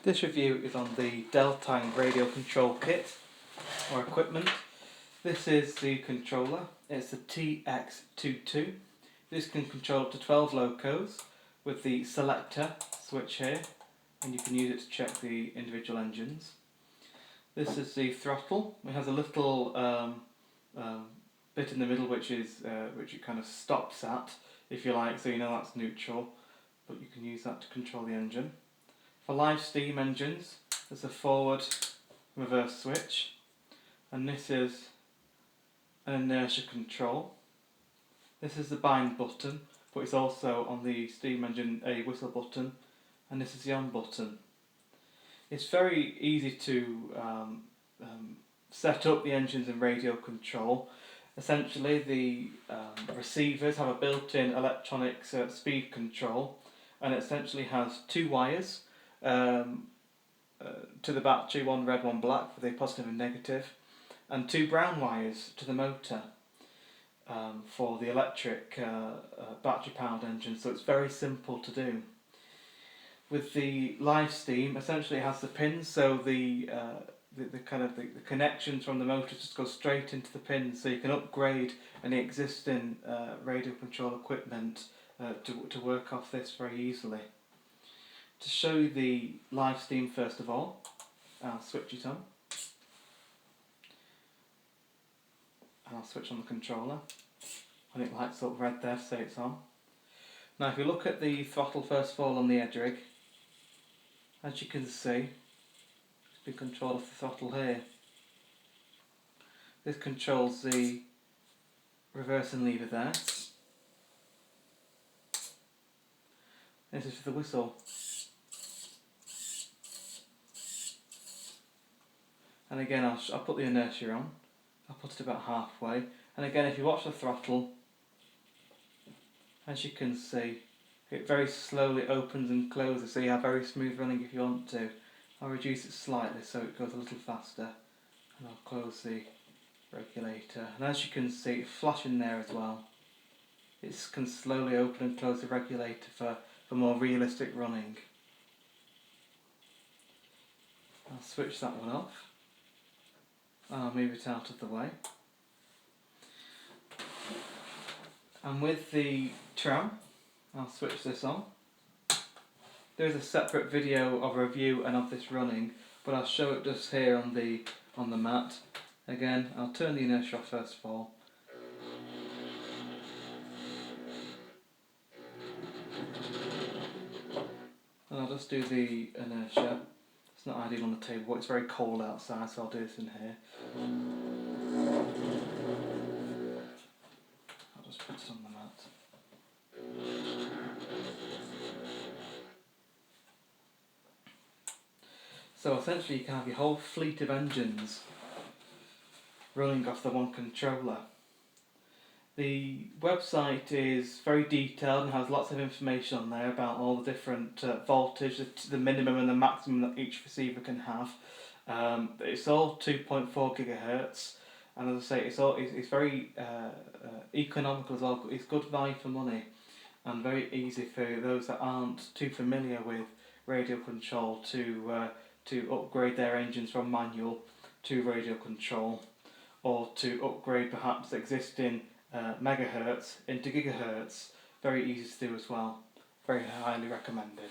This review is on the Deltang radio control kit or equipment. This is the controller. It's the TX22. This can control up to 12 locos with the selector switch here, and you can use it to check the individual engines. This is the throttle. It has a little bit in the middle which it kind of stops at, if you like, so you know that's neutral, but you can use that to control the engine. For live steam engines, there's a forward reverse switch, and this is an inertia control. This is the bind button, but it's also on the steam engine a whistle button, and this is the on button. It's very easy to set up the engines in radio control. Essentially, the receivers have a built-in electronic speed control, and it essentially has two wires to the battery, one red, one black for the positive and negative, and two brown wires to the motor for the electric battery powered engine. So it's very simple to do. With the live steam, essentially it has the pins, so the connections from the motor just go straight into the pins, so you can upgrade any existing radio control equipment to work off this very easily. To show you the live steam, first of all, I'll switch it on. And I'll switch on the controller, and it lights up red there to say it's on. Now if you look at the throttle first of all on the edge rig, as you can see, it's been controlled off the throttle here. This controls the reversing lever there. This is for the whistle. And again, I'll put the inertia on. I'll put it about halfway. And again, if you watch the throttle, as you can see, it very slowly opens and closes, so you have very smooth running if you want to. I'll reduce it slightly so it goes a little faster, and I'll close the regulator. And as you can see, it's flashing there as well. It can slowly open and close the regulator for more realistic running. I'll switch that one off. I'll move it out of the way. And with the tram, I'll switch this on. There's a separate video of a review and of this running, but I'll show it just here on the mat. Again, I'll turn the inertia off first of all. And I'll just do the inertia. It's not ideal on the table, but it's very cold outside, so I'll do this in here. I'll just put it on the mat. So essentially you can have your whole fleet of engines running off the one controller. The website is very detailed and has lots of information on there about all the different voltage, the minimum and the maximum that each receiver can have. It's all 2.4 gigahertz, and as I say, it's very economical as well. It's good value for money, and very easy for those that aren't too familiar with radio control to upgrade their engines from manual to radio control, or to upgrade perhaps existing megahertz into gigahertz. Very easy to do as well. Very highly recommended.